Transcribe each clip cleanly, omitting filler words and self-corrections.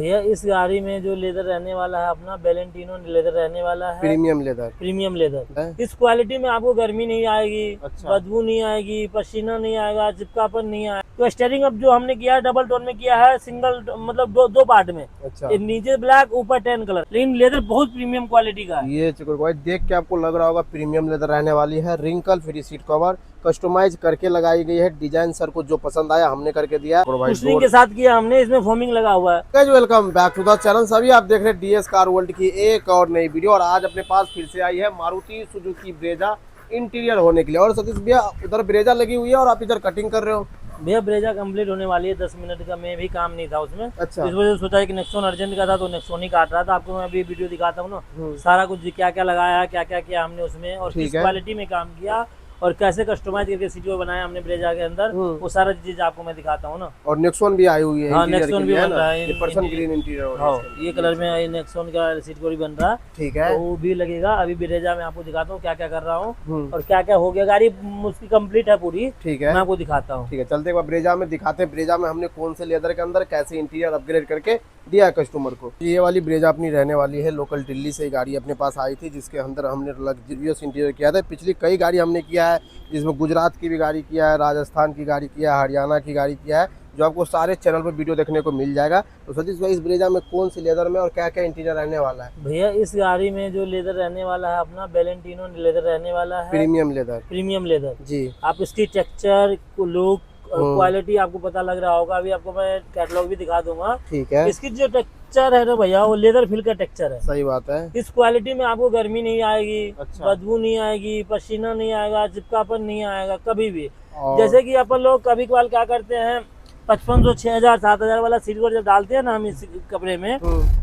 भैया इस गाड़ी में जो लेदर रहने वाला है अपना वेलेंटिनो लेदर रहने वाला है। प्रीमियम लेदर इस क्वालिटी में आपको गर्मी नहीं आएगी। अच्छा। बदबू नहीं आएगी, पसीना नहीं आएगा, चिपकापन नहीं आएगा। तो स्टीयरिंग अब जो हमने किया है डबल टोन में किया है, सिंगल मतलब दो पार्ट में। अच्छा। नीचे ब्लैक ऊपर टैन कलर, लेकिन लेदर बहुत प्रीमियम क्वालिटी का है। ये चकोर भाई देख के आपको लग रहा होगा प्रीमियम लेदर रहने वाली है। Wrinkle free seat cover customize करके लगाई गई है। डिजाइन सर को जो पसंद आया हमने करके दिया। कुशनिंग के साथ किया हमने, इसमें फोमिंग लगा हुआ है। Guys welcome back to the channel. सभी आप देख रहे हैं डीएस कार वर्ल्ड की एक और नई वीडियो। और आज अपने पास फिर से आई है मारुति सुजुकी ब्रेजा इंटीरियर होने के लिए। और सतीश भैया उधर ब्रेजा लगी हुई है और आप इधर कटिंग कर रहे हो। भैया ब्रेजा कंप्लीट होने वाली है, 10 मिनट का मैं भी काम नहीं था उसमें। अच्छा। इस वजह से सोचा कि नेक्सॉन अर्जेंट का था तो नेक्सॉन ही काट रहा था। आपको मैं अभी वीडियो दिखाता हूँ ना, सारा कुछ क्या क्या लगाया, क्या क्या किया हमने उसमें और किस क्वालिटी में काम किया और कैसे कस्टमाइज करके सीटी बनाया हमने ब्रेजा के अंदर, वो सारा चीज आपको मैं दिखाता हूँ ना। और नेक्सॉन भी आई हुई है। हाँ, नेक्सॉन भी बन रहा है, पर्सन ग्रीन इंटीरियर। ये कलर में नेक्सॉन का सीट भी बन रहा है। ठीक है, तो वो भी लगेगा। अभी ब्रेजा में आपको दिखाता हूँ क्या क्या कर रहा हूँ और क्या क्या हो गया। गाड़ी उसकी कंप्लीट है पूरी। ठीक है, मैं आपको दिखाता हूँ। ठीक है, चलते एक ब्रेजा में दिखाते हैं। ब्रेजा में हमने कौन से लेदर के अंदर कैसे इंटीरियर अपग्रेड करके दिया है कस्टमर को। ये वाली ब्रेजा अपनी रहने वाली है। लोकल दिल्ली से गाड़ी अपने पास आई थी जिसके अंदर हमने लग्जरियस इंटीरियर किया था। पिछली कई गाड़ी हमने किया है, जिसमें गुजरात की भी गाड़ी किया है, राजस्थान की गाड़ी किया है, हरियाणा की गाड़ी किया है, जो आपको सारे चैनल पर वीडियो देखने को मिल जाएगा। तो सतीश भाई इस ब्रेजा में कौन सी लेदर में और क्या क्या इंटीरियर रहने वाला है? भैया इस गाड़ी में जो लेदर रहने वाला है अपना वेलेंटिनो लेदर रहने वाला है। प्रीमियम लेदर जी। आप इसकी टेक्सचर, लुक, क्वालिटी आपको पता लग रहा होगा। अभी आपको मैं कैटलॉग भी दिखा दूंगा। ठीक है। इसकी जो टेक्सचर है ना भैया, वो लेदर फील का टेक्सचर है। सही बात है। इस क्वालिटी में आपको गर्मी नहीं आएगी। अच्छा। बदबू नहीं आएगी, पसीना नहीं आएगा, चिपकापन नहीं आएगा कभी भी। जैसे कि अपन लोग कभी कभार क्या करते हैं, 5500, 6000, 7000 वाला सीट कवर जब डालते हैं ना हम इस कपड़े में,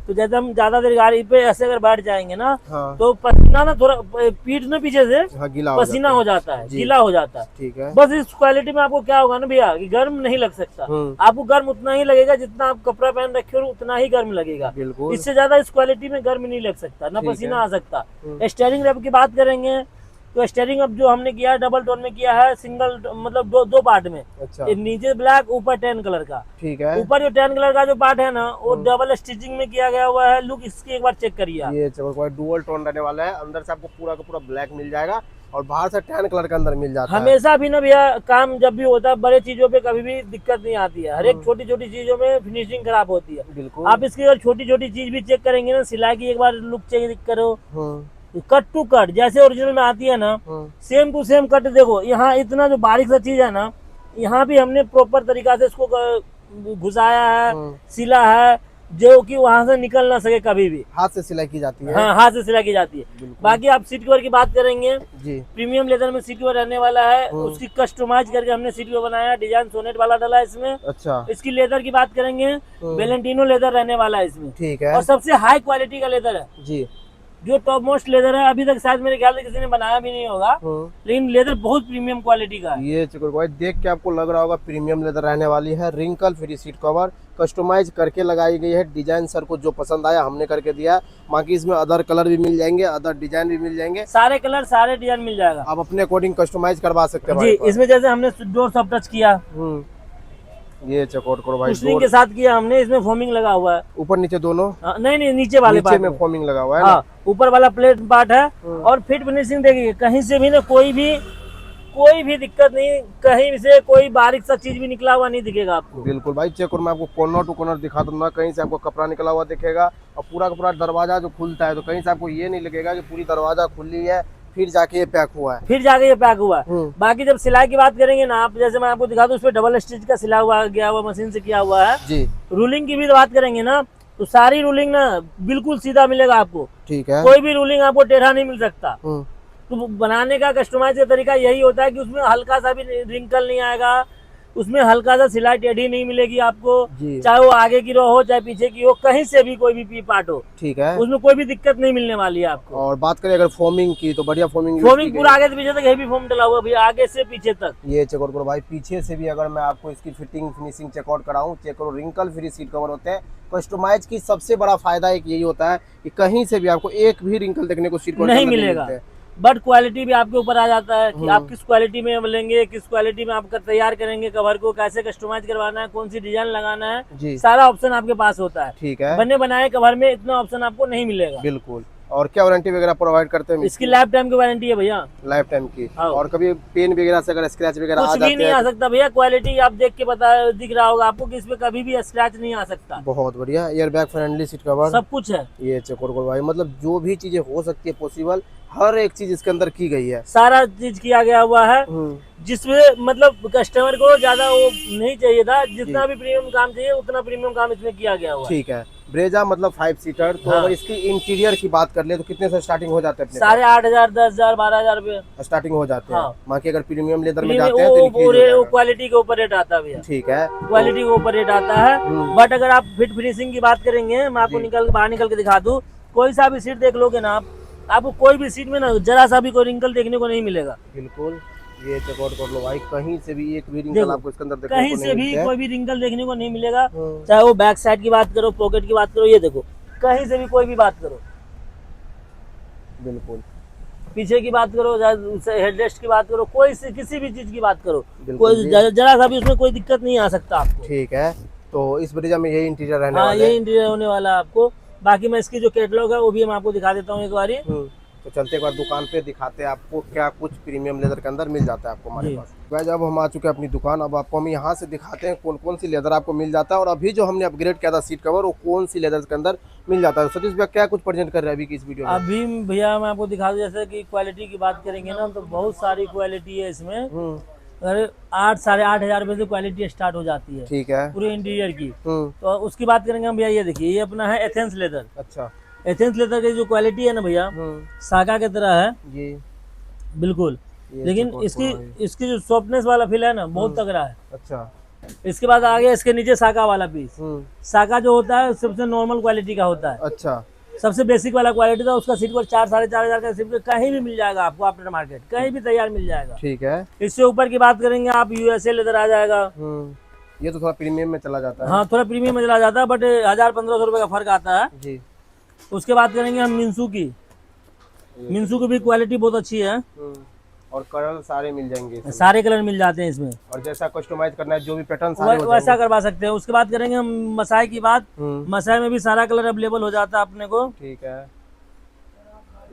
तो जैसे हम ज्यादा देर गाड़ी पे ऐसे अगर बैठ जाएंगे ना, तो पसीना ना थोड़ा पीठ में पीछे से पसीना हो जाता है, गीला हो जाता है। ठीक है। बस इस क्वालिटी में आपको क्या होगा ना भैया कि गर्म नहीं लग सकता। आपको गर्म उतना ही लगेगा जितना आप कपड़ा पहन रखे हो, उतना ही गर्म लगेगा। इससे ज्यादा इस क्वालिटी में गर्म नहीं लग सकता, ना पसीना आ सकता। स्टीयरिंग रैप की बात करेंगे तो स्टीयरिंग अब जो हमने किया है डबल टोन में किया है, सिंगल मतलब दो पार्ट में। अच्छा। नीचे ब्लैक ऊपर टैन कलर का। ठीक है। ऊपर जो टैन कलर का जो पार्ट है ना, वो डबल स्टिचिंग में किया गया हुआ है। लुक इसकी एक बार चेक करिए। ये डुअल टोन रहने वाला है। अंदर से आपको पूरा का पूरा ब्लैक मिल जाएगा और बाहर से टैन कलर के अंदर मिल जाता है। हमेशा भी ना भैया काम जब भी होता है, बड़े चीजों पे कभी भी दिक्कत नहीं आती है। हर एक छोटी छोटी चीजों में फिनिशिंग खराब होती है। बिल्कुल। आप इसकी अगर छोटी छोटी चीज भी चेक करेंगे ना, सिलाई की एक बार लुक चेक करो, कट टू कट जैसे ओरिजिनल में आती है ना, सेम टू सेम कट। देखो यहाँ इतना जो बारीक सा चीज है ना, यहाँ भी हमने प्रॉपर तरीका से इसको घुसाया है, सिला है, जो कि वहां से निकल ना सके कभी भी। हाथ से सिलाई की जाती है। हाँ, हाथ से सिलाई की जाती है। बाकी आप सीट कवर की बात करेंगे जी, प्रीमियम लेदर में सीट कवर रहने वाला है। उसकी कस्टमाइज करके हमने सीट कवर बनाया, डिजाइन सोनेट वाला डाला है इसमें। अच्छा। इसकी लेदर की बात करेंगे, वेलेंटिनो लेदर रहने वाला है इसमें। ठीक है। और सबसे हाई क्वालिटी का लेदर है जी, जो टॉप मोस्ट लेदर है। अभी तक शायद मेरे ख्याल से किसी ने बनाया भी नहीं होगा, लेकिन लेदर बहुत प्रीमियम क्वालिटी का है। ये चकोर भाई देख के आपको लग रहा होगा प्रीमियम लेदर रहने वाली है। Wrinkle free seat cover customize करके लगाई गई है। डिजाइन सर को जो पसंद आया हमने करके दिया। बाकी इसमें अदर कलर भी मिल जाएंगे, अदर डिजाइन भी मिल जाएंगे। सारे कलर सारे डिजाइन मिल जाएगा, आप अपने अकॉर्डिंग कस्टमाइज करवा सकते हैं जी। इसमें जैसे हमने डोर सॉफ्ट टच किया, ये चकोर करो भाई, कुशनिंग के साथ किया हमने। इसमें फोमिंग लगा हुआ है ऊपर नीचे दोनों। नहीं, नीचे वाले पार्ट में फोमिंग लगा हुआ है। हाँ, ऊपर वाला प्लेट पार्ट है। और फिट फिनिशिंग देखिए, कहीं से भी ना कोई भी दिक्कत नहीं, कहीं से कोई बारीक सा चीज भी निकला हुआ नहीं दिखेगा आपको। बिल्कुल भाई, चेक करो, मैं आपको कॉर्नर टू कॉर्नर दिखा दूंगा। कहीं से आपको कपड़ा निकला हुआ दिखेगा और पूरा का पूरा दरवाजा जो खुलता है, तो कहीं से आपको ये नहीं लगेगा कि पूरी दरवाजा खुली है फिर जाके ये पैक हुआ है। बाकी जब सिलाई की बात करेंगे ना आप, जैसे मैं आपको दिखा दूं, उसपे डबल स्टिच का सिला हुआ गया हुआ मशीन से किया हुआ है जी। रूलिंग की भी बात करेंगे ना, तो सारी रूलिंग ना बिल्कुल सीधा मिलेगा आपको। ठीक है। कोई भी रूलिंग आपको टेढ़ा नहीं मिल सकता। तो बनाने का कस्टमाइज का तरीका यही होता है कि उसमें हल्का सा भी रिंकल नहीं आएगा, उसमें हल्का सा सिलाई टेढ़ी नहीं मिलेगी आपको, चाहे वो आगे की रो हो चाहे पीछे की हो, कहीं से भी कोई भी पार्ट हो। ठीक है। उसमें कोई भी दिक्कत नहीं मिलने वाली है आपको। और बात करें अगर फोमिंग की, तो बढ़िया फोमिंग पूरा आगे से पीछे तक हेवी फोम डला हुआ भैया, आगे से पीछे तक। ये चेकआउट करो भाई, पीछे से भी अगर मैं आपको इसकी फिटिंग फिनिशिंग चेकआउट कराऊं, चेक करो, रिंकल फ्री सीट कवर होते हैं। कस्टमाइज की सबसे बड़ा फायदा एक यही होता है कि कहीं से भी आपको एक भी रिंकल देखने को सीट कवर नहीं मिलेगा। बट क्वालिटी भी आपके ऊपर आ जाता है कि आप किस क्वालिटी में लेंगे, किस क्वालिटी में आप तैयार करेंगे, कवर को कैसे कस्टमाइज करवाना है, कौन सी डिजाइन लगाना है, सारा ऑप्शन आपके पास होता है। ठीक है। बने बनाए कवर में इतना ऑप्शन आपको नहीं मिलेगा। बिल्कुल। और क्या वारंटी वगैरह प्रोवाइड करते हैं? इसकी लाइफ टाइम की वारंटी है भैया, लाइफ टाइम की। और कभी पेन वगैरह से अगर स्क्रैच वगैरह आ कुछ जाते भी नहीं हैं आ सकता भैया। क्वालिटी आप देख के दिख रहा होगा आपको कि इसमें कभी भी स्क्रैच नहीं आ सकता। बहुत बढ़िया। Air bag friendly seat cover सब कुछ है। ये चकोर भाई, मतलब जो भी चीजें हो सकती है पॉसिबल, हर एक चीज इसके अंदर की गई है। सारा चीज किया गया हुआ है, जिसमें मतलब कस्टमर को ज्यादा वो नहीं चाहिए था, जितना भी प्रीमियम काम चाहिए उतना प्रीमियम काम इसमें किया गया हुआ है। ठीक है। ब्रेजा मतलब 5 सीटर। तो हाँ। अगर इसकी इंटीरियर की बात कर ले तो कितने से स्टार्टिंग हो जाते हैं? 8,500, 10,000, 12,000 रुपए स्टार्टिंग हो जाते हैं। हाँ। बाकी अगर प्रीमियम लेदर में जाते हैं तो क्वालिटी के ऊपर रेट आता है भैया। ठीक है, क्वालिटी के ऊपर रेट आता है। बट अगर आप फिट फिनिशिंग की बात करेंगे, मैं आपको बाहर निकल के दिखा दूं, कोई सा भी सीट देख लोगे ना आपको कोई भी सीट में ना जरा सा भी कोई रिंकल देखने को नहीं मिलेगा। बिल्कुल। ये चेकआउट कर लो भाई, कहीं से भी एक भी रिंकल आपको इसके अंदर देखने कहीं को से नहीं भी मिलता है। कोई भी रिंकल देखने को नहीं मिलेगा। चाहे वो बैक साइड की बात करो, पॉकेट की बात करो, ये देखो कहीं से भी कोई भी बात करो। बिल्कुल। पीछे की बात करो, हेडरेस्ट की बात करो, कोई से किसी भी चीज की बात करो, कोई जरा सा भी उसमें कोई दिक्कत नहीं आ सकता आपको। ठीक है। तो इस ब्रेजा में यही इंटीरियर रहने हाँ, वाला है। ये इंटीरियर होने वाला है आपको। बाकी मैं इसकी जो कैटलॉग है वो भी मैं आपको दिखा देता हूँ एक बारी। तो चलते एक बार दुकान पे दिखाते हैं आपको क्या कुछ प्रीमियम लेदर के अंदर मिल जाता है आपको हमारे पास। गाइस अब हम आ चुके हैं अपनी दुकान। अब आपको हम यहाँ से दिखाते हैं कौन कौन सी लेदर आपको मिल जाता है, और अभी जो हमने अपग्रेड किया था सीट कवर वो कौन सी लेदर के अंदर मिल जाता है। सतीश भैया क्या कुछ प्रेजेंट कर रहे हैं अभी की इस वीडियो में? अभी भैया मैं आपको दिखा दूं, जैसे कि क्वालिटी की बात करेंगे ना तो बहुत सारी क्वालिटी है इसमें। अगर 8, 8,500 रुपए से क्वालिटी स्टार्ट हो जाती है। ठीक है। पूरे इंटीरियर की। तो उसकी बात करेंगे हम भैया, ये देखिए ये अपना है एथेंस लेदर। अच्छा। एथेंस लेदर की जो क्वालिटी है ना भैया, साका की तरह है ये बिल्कुल, लेकिन इसकी जो सॉफ्टनेस वाला फील है ना बहुत तगड़ा है। अच्छा। इसके बाद आ गया इसके नीचे साका वाला पीस। साका जो होता है सबसे नॉर्मल क्वालिटी का होता है। अच्छा। सबसे बेसिक वाला क्वालिटी था उसका। सीट पर 4, 4,500 का सीट कहीं भी मिल जाएगा आपको, आफ्टर मार्केट कहीं भी तैयार मिल जाएगा। ठीक है। इससे ऊपर की बात करेंगे आप, यूएसए लेदर आ जाएगा। ये तो थोड़ा प्रीमियम में चला जाता है। हाँ, थोड़ा प्रीमियम में चला जाता है, बट 1,000-1,500 रुपए का फर्क आता है जी। उसके बाद करेंगे हम मिन्सू की। मिन्सू की भी क्वालिटी बहुत अच्छी है, और कलर सारे मिल जाएंगे, सारे कलर मिल जाते हैं इसमें। और जैसा कस्टमाइज करना है जो भी पैटर्न सारे वैसा करवा सकते हैं। उसके बाद करेंगे हम मसाई की बात। मसाई में भी सारा कलर अवेलेबल हो जाता है अपने को। ठीक है।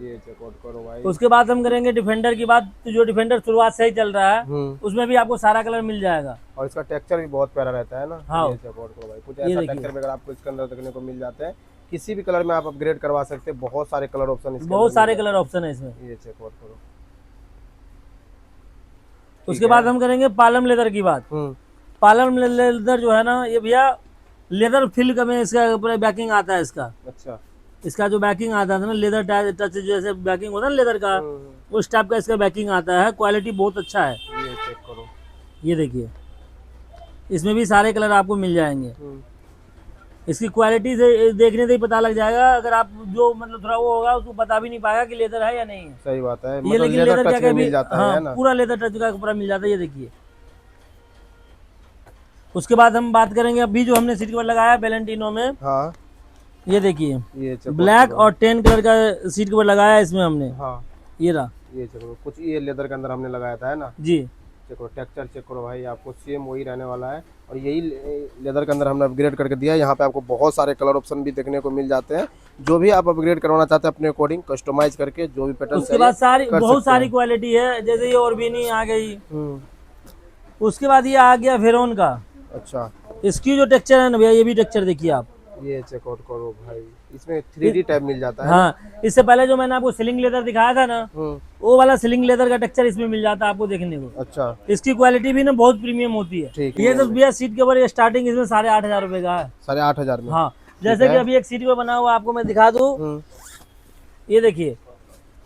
ये चेकआउट करो भाई। उसके बाद हम करेंगे डिफेंडर की बात। तो जो डिफेंडर शुरुआत से ही चल रहा है उसमें भी आपको सारा कलर मिल जाएगा, और इसका टेक्सचर भी बहुत प्यारा रहता है ना। हाँ। ये चेकआउट करो भाई, कुछ ऐसा टेक्सचर वगैरह आपको इसके अंदर देखने को मिल जाते हैं। किसी भी कलर में आप अपग्रेड करवा सकते हैं। बहुत सारे कलर ऑप्शन इसमें, बहुत सारे कलर ऑप्शन है इसमें। ये चेकआउट करो। उसके बाद हम करेंगे पालम लेदर की बात। पालम लेदर जो है ना, ये भैया लेदर फील का में इसका पूरा बैकिंग आता है इसका। अच्छा। इसका जो बैकिंग आता है ना, लेदर टच जैसे बैकिंग होता है ना लेदर का, उस टाइप का इसका बैकिंग आता है। क्वालिटी बहुत अच्छा है। ये चेक करो। ये देखिए इसमें भी सारे कलर आपको मिल जाएंगे। इसकी क्वालिटी से देखने से ही पता लग जाएगा। अगर आप जो मतलब थोड़ा वो होगा उसको बता भी नहीं पाएगा कि लेदर है या नहीं है। सही बात है। ये लेकिन लेदर टच में मिल जाता है ना, पूरा लेदर टच का पूरा मिल जाता है। ये देखिए। उसके बाद हम बात करेंगे अभी जो हमने सीट कवर लगाया है वेलेंटिनो में। हाँ। ये देखिए ये ब्लैक और 10 कलर का सीट कवर लगाया है इसमें हमने। हाँ। ये रहा। ये चेक कुछ ये लेदर के अंदर हमने लगाया था है ना जी। चेक करो टेक्सचर, चेक करो भाई, आपको सेम वही रहने वाला है। और यही लेदर के अंदर हमने अपग्रेड करके दिया है। यहाँ पे आपको बहुत सारे कलर ऑप्शन भी देखने को मिल जाते हैं। जो भी आप अपग्रेड करवाना चाहते हैं अपने अकॉर्डिंग कस्टमाइज करके जो भी पैटर्न। उसके बाद सारी बहुत सारी क्वालिटी है, जैसे ये ऑर्बिनी आ गई। उसके बाद ये आ गया फेरोन का। अच्छा। इसकी जो टेक्सचर है ना भैया, ये भी टेक्सचर देखिए आप। ये चेकआउट करो भाई, इसमें 3D टाइप मिल जाता है। हाँ, इससे पहले जो मैंने आपको सीलिंग लेदर दिखाया था ना, वो वाला सीलिंग लेदर का टेक्सचर इसमें मिल जाता है आपको देखने को। अच्छा। इसकी क्वालिटी भी ना बहुत प्रीमियम होती है। ये तो भैया सीट कवर स्टार्टिंग इसमें 8,500 रुपए का है। 8,500 में। हाँ, जैसे कि अभी एक सीट कवर बना हुआ आपको मैं दिखा दूं। ये देखिए,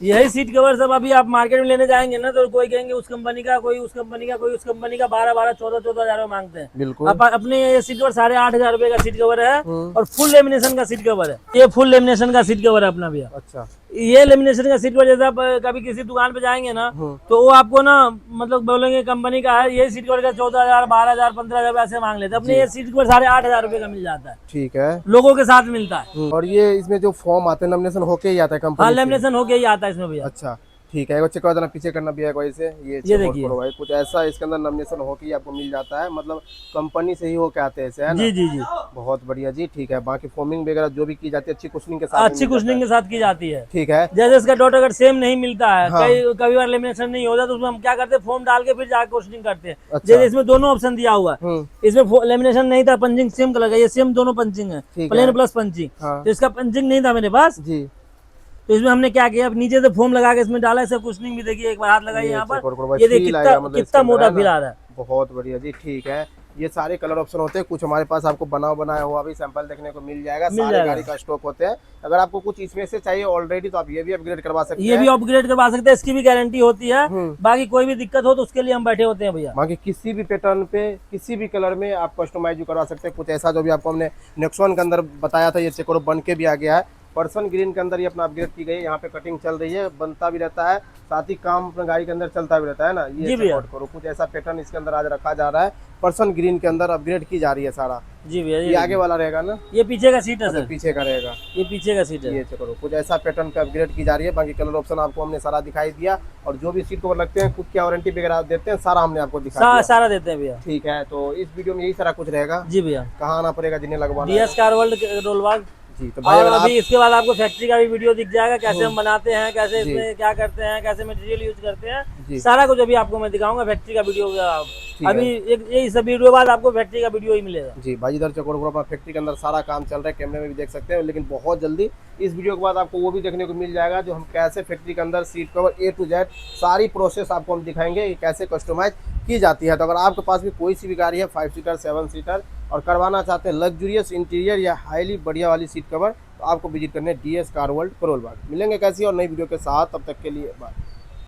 यही सीट कवर सब अभी आप मार्केट में लेने जाएंगे ना तो कोई कहेंगे उस कंपनी का, कोई उस कंपनी का, कोई उस कंपनी का 12,000, 14,000 में मांगते हैं। बिल्कुल। अपने ये सीट कवर 8,500 रुपए का सीट कवर है, और फुल लेमिनेशन का सीट कवर है। ये फुल लेमिनेशन का सीट कवर है अपना भैया। अच्छा। ये लेमिनेशन का सीट कवर जैसे आप कभी किसी दुकान पे जाएंगे ना तो वो आपको ना मतलब बोलेंगे कंपनी का है, ये सीट कवर का 14,000, 12,000, 15,000 ऐसे मांग लेते हैं। अपने ये सीट कवर 8,500 रुपए का मिल जाता है। ठीक है। लोगों के साथ मिलता है। और ये इसमें जो फॉर्म आते हैं लेमिनेशन होके ही आता है कंपनी। हाँ, लेमिनेशन होके ही आता है इसमें भैया। अच्छा। ठीक है, चेक कर देना, पीछे करना भी है कोई से। ये चेक देखिए करो भाई, कुछ ऐसा इसके अंदर नॉमिनेशन हो के आपको मिल जाता है, मतलब कंपनी से ही हो के आते हैं ऐसे, है ना? जी जी जी, बहुत बढ़िया जी। ठीक है, बाकी फोमिंग वगैरह जो भी की जाती है अच्छी कुशनिंग के साथ अच्छी कुशनिंग के साथ की जाती है। ठीक है। जैसे इसका डॉट अगर सेम नहीं मिलता है, हाँ। कभी बार लेमिनेशन नहीं होता, तो उसमें हम क्या करते हैं, फोम डाल के फिर जाकर कुशनिंग करते हैं। अच्छा। जैसे इसमें दोनों ऑप्शन दिया हुआ है, इसमें लेमिनेशन नहीं था, पंचिंग सेम कलर का, ये सेम दोनों पंचिंग है, प्लेन प्लस पंचिंग। हाँ। तो इसका पंचिंग नहीं था मेरे पास जी, तो इसमें हमने क्या किया, अब नीचे से फोम लगा के इसमें डाला, इसका कुशनिंग भी देखिए, एक बार हाथ लगाइए यहाँ पर, ये देखिए कितना मोटा फील आ रहा है। बहुत बढ़िया जी। ठीक है, ये सारे कलर ऑप्शन होते हैं, कुछ हमारे पास आपको बनाया हुआ भी सैंपल देखने को मिल जाएगा, सारे गाड़ी का स्टॉक होते हैं। अगर आपको कुछ इसमें से चाहिए ऑलरेडी तो आप ये भी अपग्रेड करवा सकते हैं, ये भी अपग्रेड करवा सकते हैं, इसकी भी गारंटी होती है। बाकी कोई भी दिक्कत हो तो उसके लिए हम बैठे होते हैं भैया। बाकी किसी भी पैटर्न पे, किसी भी कलर में आप कस्टमाइज करवा सकते हैं। कुछ ऐसा जो भी आपको हमने नेक्सॉन के अंदर बताया था, ये चेक करो बन के भी आ गया है। पर्सन ग्रीन के अंदर ये अपना अपग्रेड की गई है, यहाँ पे कटिंग चल रही है, बनता भी रहता है, साथ ही काम अपने गाड़ी के अंदर चलता भी रहता है ना। ये सपोर्ट करो, कुछ ऐसा पैटर्न इसके अंदर आज रखा जा रहा है, पर्सन ग्रीन के अंदर अपग्रेड की जा रही है सारा। जी भैया, ये आगे वाला रहेगा ना, ये पीछे का सीट है सर, पीछे का रहेगा, ये पीछे का सीट है। ये चेक करो, कुछ ऐसा पैटर्न पे अपग्रेड की जा रही है। बाकी कलर ऑप्शन आपको हमने सारा दिखाई दिया, और जो भी सीट कवर लगते हैं, खुद की वारंटी वगैरह देते हैं, सारा हमने आपको दिखाया, सारा देते हैं भैया। ठीक है, तो इस वीडियो में यही सारा कुछ रहेगा। जी भैया, कहाँ आना पड़ेगा जिन्हें लगवाना? DS कार वर्ल्ड रोलबाग जी। तो भाई और अभी इसके बाद आपको फैक्ट्री का भी वीडियो दिख जाएगा, कैसे हम बनाते हैं, कैसे जी। इसमें क्या करते हैं, कैसे मटेरियल यूज करते हैं, जी। सारा कुछ अभी आपको मैं दिखाऊंगा फैक्ट्री का वीडियो। अभी यही सब वीडियो बाद आपको फैक्ट्री का वीडियो ही मिलेगा। जी भाई, इधर चकोर अपना फैक्ट्री के अंदर सारा काम चल रहा है, कैमरे में भी देख सकते हैं, लेकिन बहुत जल्दी इस वीडियो के बाद आपको वो भी देखने को मिल जाएगा, जो हम कैसे फैक्ट्री के अंदर seat cover A to Z सारी प्रोसेस आपको हम दिखाएंगे, कैसे कस्टमाइज की जाती है। तो अगर आपके पास भी कोई सी भी गाड़ी है 5 सीटर 7 सीटर और करवाना चाहते हैं लग्जूरियस इंटीरियर या हाईली बढ़िया वाली सीट कवर, तो आपको विजिट करने DS car world Karol Bagh. मिलेंगे कैसी और नई वीडियो के साथ, तब तक के लिए बाय।